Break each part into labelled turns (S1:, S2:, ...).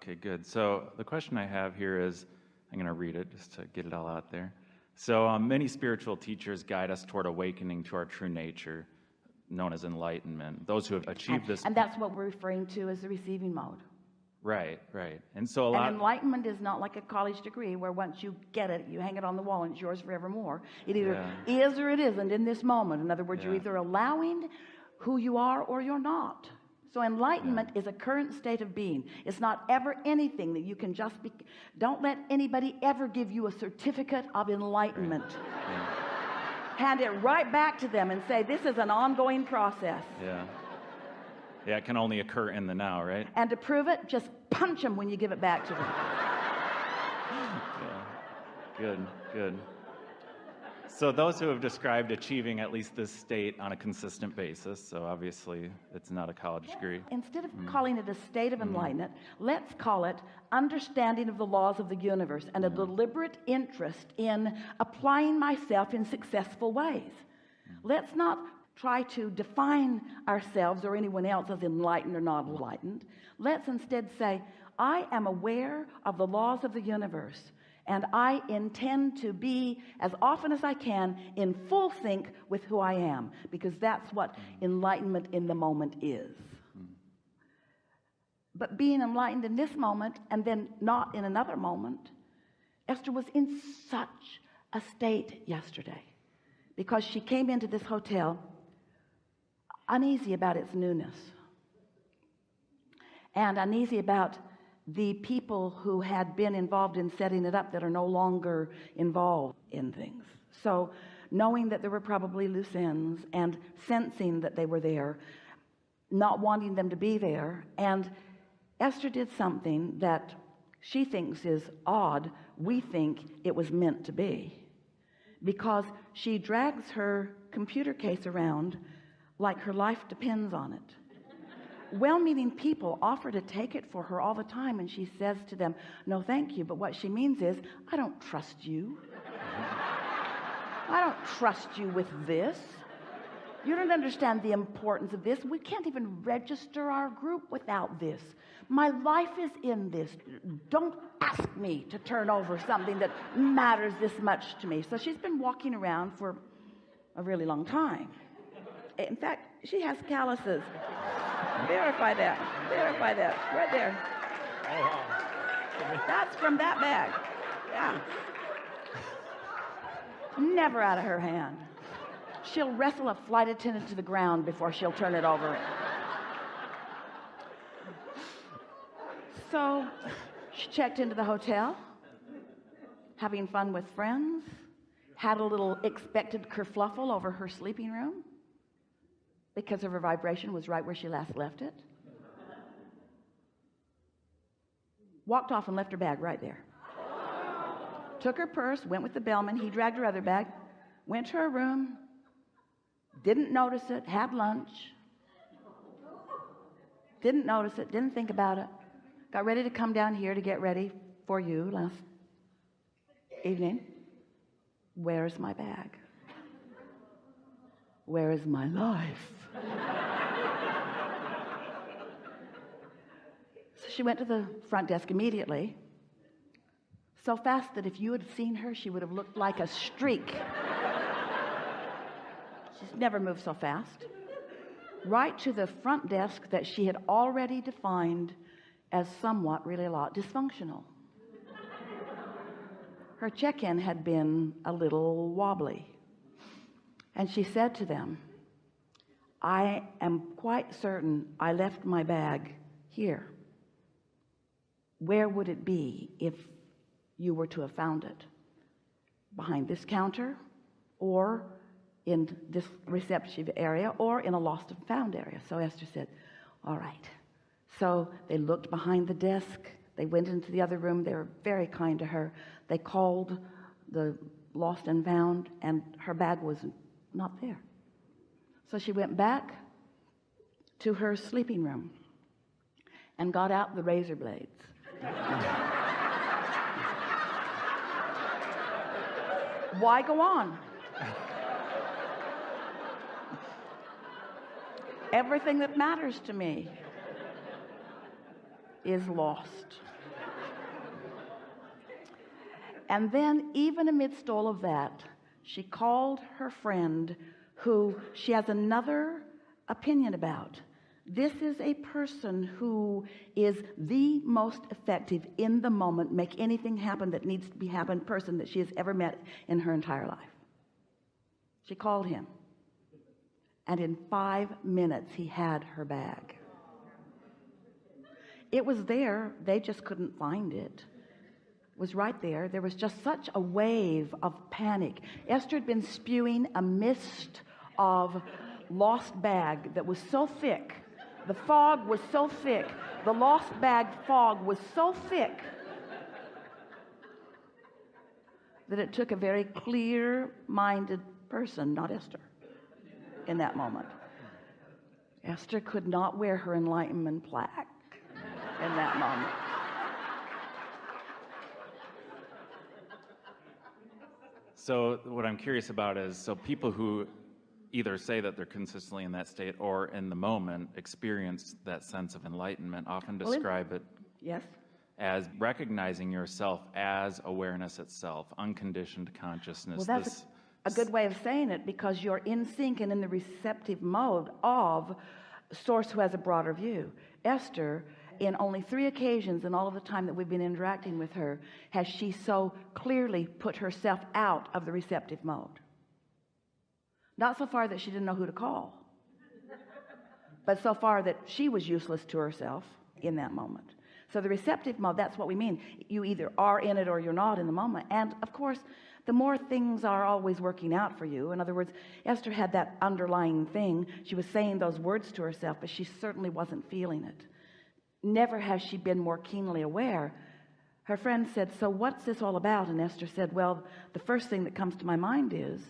S1: Okay, good. So the question I have here is, I'm going to read it just to get it all out there. So many spiritual teachers guide us toward awakening to our true nature, known as enlightenment. Those who have achieved this.
S2: And that's what we're referring to as the receiving mode.
S1: Right, right. And so
S2: and enlightenment is not like a college degree where once you get it, you hang it on the wall and it's yours forevermore. It either is or it isn't in this moment. In other words, you're either allowing who you are or you're not. So enlightenment is a current state of being. It's not ever anything that you can just be. Don't let anybody ever give you a certificate of enlightenment. Hand it right back to them and say, this is an ongoing process.
S1: Yeah, it can only occur in the now, right?
S2: And to prove it, just punch them when you give it back to them.
S1: Good. So those who have described achieving at least this state on a consistent basis, so obviously it's not a college degree.
S2: Instead of calling it a state of enlightenment, let's call it understanding of the laws of the universe and a deliberate interest in applying myself in successful ways. Let's not try to define ourselves or anyone else as enlightened or not enlightened. Let's instead say, I am aware of the laws of the universe, and I intend to be, as often as I can, in full sync with who I am, because that's what enlightenment in the moment is. But being enlightened in this moment and then not in another moment, Esther was in such a state yesterday because she came into this hotel uneasy about its newness and uneasy about the people who had been involved in setting it up that are no longer involved in things. So knowing that there were probably loose ends and sensing that they were there, not wanting them to be there. And Esther did something that she thinks is odd. We think it was meant to be, because she drags her computer case around like her life depends on it. Well-meaning people offer to take it for her all the time, and she says to them, no thank you. But what she means is, I don't trust you. I don't trust you with this. You don't understand the importance of this. We can't even register our group without this. My life is in this. Don't ask me to turn over something that matters this much to me. So she's been walking around for a really long time. In fact, she has calluses. Verify that right there. That's from that bag. Never out of her hand. She'll wrestle a flight attendant to the ground before she'll turn it over. So she checked into the hotel, having fun with friends, had a little expected kerfluffle over her sleeping room because of her vibration was right where she last left it. Walked off and left her bag right there. Took her purse, went with the bellman. He dragged her other bag, went to her room, didn't notice it, had lunch, didn't notice it, didn't think about it, got ready to come down here to get ready for you last evening. Where's my bag? Where is my life? So she went to the front desk immediately, so fast that if you had seen her, she would have looked like a streak. She's never moved so fast. Right to the front desk that she had already defined as somewhat, really a lot, dysfunctional. Her check-in had been a little wobbly. And she said to them, I am quite certain I left my bag here. Where would it be if you were to have found it? Behind this counter, or in this receptive area, or in a lost and found area? So Esther said, all right. So they looked behind the desk. They went into the other room. They were very kind to her. They called the lost and found, and her bag was not there. So she went back to her sleeping room and got out the razor blades. Why go on? Everything that matters to me is lost. And then, even amidst all of that, she called her friend, who she has another opinion about. This is a person who is the most effective in the moment, make anything happen that needs to be happened person that she has ever met in her entire life. She called him, and in 5 minutes he had her bag. It was there, they just couldn't find it. It was right there. There was just such a wave of panic. Esther had been spewing a mist of lost bag that was so thick. The fog was so thick. The lost bag fog was so thick that it took a very clear-minded person, not Esther, in that moment. Esther could not wear her enlightenment plaque in that moment.
S1: So what I'm curious about is, so people who either say that they're consistently in that state or in the moment experience that sense of enlightenment often describe it
S2: Yes.
S1: as recognizing yourself as awareness itself, unconditioned consciousness.
S2: Well, that's a good way of saying it, because you're in sync and in the receptive mode of Source, who has a broader view. Esther, in only 3 occasions in all of the time that we've been interacting with her, has she so clearly put herself out of the receptive mode. Not so far that she didn't know who to call, but so far that she was useless to herself in that moment. So the receptive mode, that's what we mean. You either are in it or you're not in the moment. And of course, the more things are always working out for you. In other words, Esther had that underlying thing. She was saying those words to herself, but she certainly wasn't feeling it. Never has she been more keenly aware. Her friend said, so what's this all about? And Esther said, well, the first thing that comes to my mind is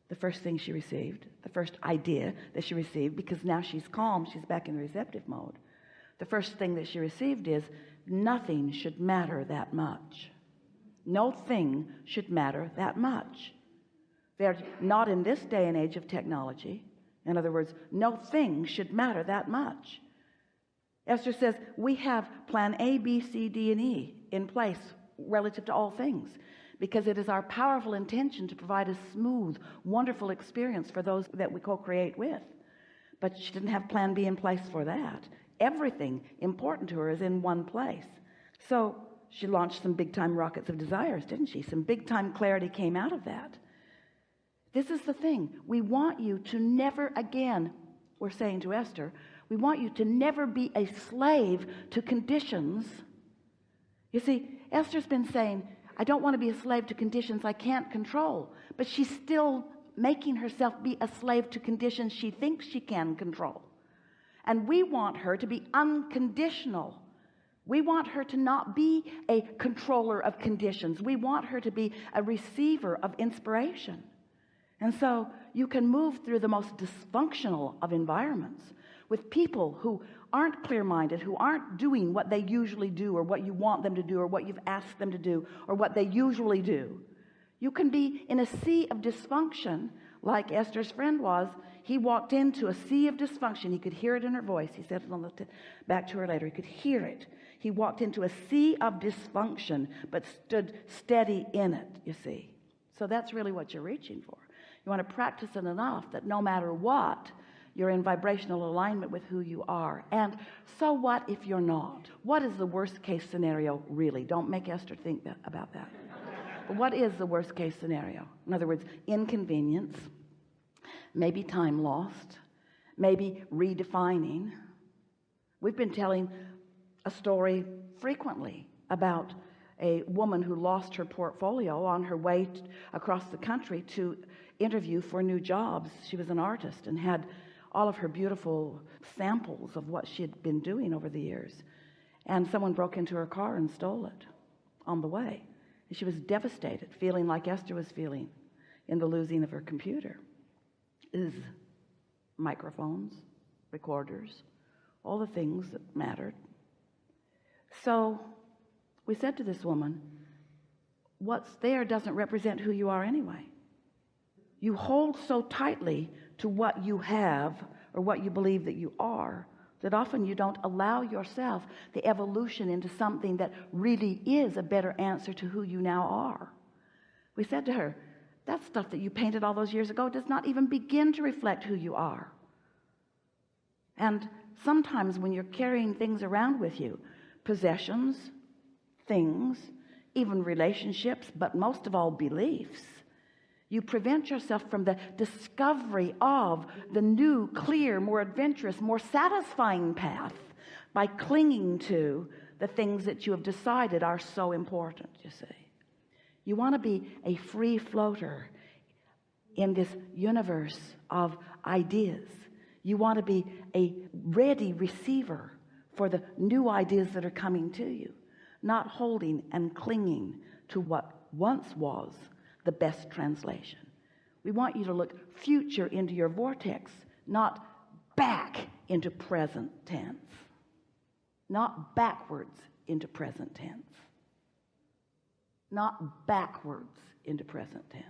S2: the first thing she received, the first idea that she received, because now she's calm, she's back in the receptive mode. The first thing that she received is nothing should matter that much. No thing should matter that much. They're not in this day and age of technology. In other words, no thing should matter that much. Esther says we have plan A, B, C, D, and E in place relative to all things, because it is our powerful intention to provide a smooth, wonderful experience for those that we co-create with. But she didn't have plan B in place for that. Everything important to her is in one place. So she launched some big-time rockets of desires, didn't she? Some big-time clarity came out of that. This is the thing. We want you to never again, we're saying to Esther, we want you to never be a slave to conditions. You see, Esther's been saying, I don't want to be a slave to conditions I can't control. But she's still making herself be a slave to conditions she thinks she can control. And we want her to be unconditional. We want her to not be a controller of conditions. We want her to be a receiver of inspiration. And so you can move through the most dysfunctional of environments with people who aren't clear-minded, who aren't doing what they usually do or what you want them to do or what you've asked them to do or what they usually do. You can be in a sea of dysfunction like Esther's friend was. He walked into a sea of dysfunction. He could hear it in her voice. He said it on the back to her later. He could hear it. He walked into a sea of dysfunction but stood steady in it, you see. So that's really what you're reaching for. You want to practice it enough that no matter what, you're in vibrational alignment with who you are. And so what if you're not? What is the worst case scenario really? Don't make Esther think about that. But what is the worst case scenario? In other words, inconvenience, maybe time lost, maybe redefining. We've been telling a story frequently about a woman who lost her portfolio on her way across the country to interview for new jobs. She was an artist and had all of her beautiful samples of what she had been doing over the years. And someone broke into her car and stole it on the way. And she was devastated, feeling like Esther was feeling in the losing of her computer. Microphones, recorders, all the things that mattered. So we said to this woman, what's there doesn't represent who you are anyway. You hold so tightly to what you have or what you believe that you are that often you don't allow yourself the evolution into something that really is a better answer to who you now are. We said to her, that stuff that you painted all those years ago does not even begin to reflect who you are. And sometimes when you're carrying things around with you, possessions, things, even relationships, but most of all beliefs, you prevent yourself from the discovery of the new, clear, more adventurous, more satisfying path by clinging to the things that you have decided are so important. You see, you want to be a free floater in this universe of ideas. You want to be a ready receiver for the new ideas that are coming to you, not holding and clinging to what once was the best translation. We want you to look future into your vortex, not back into present tense, not backwards into present tense, not backwards into present tense.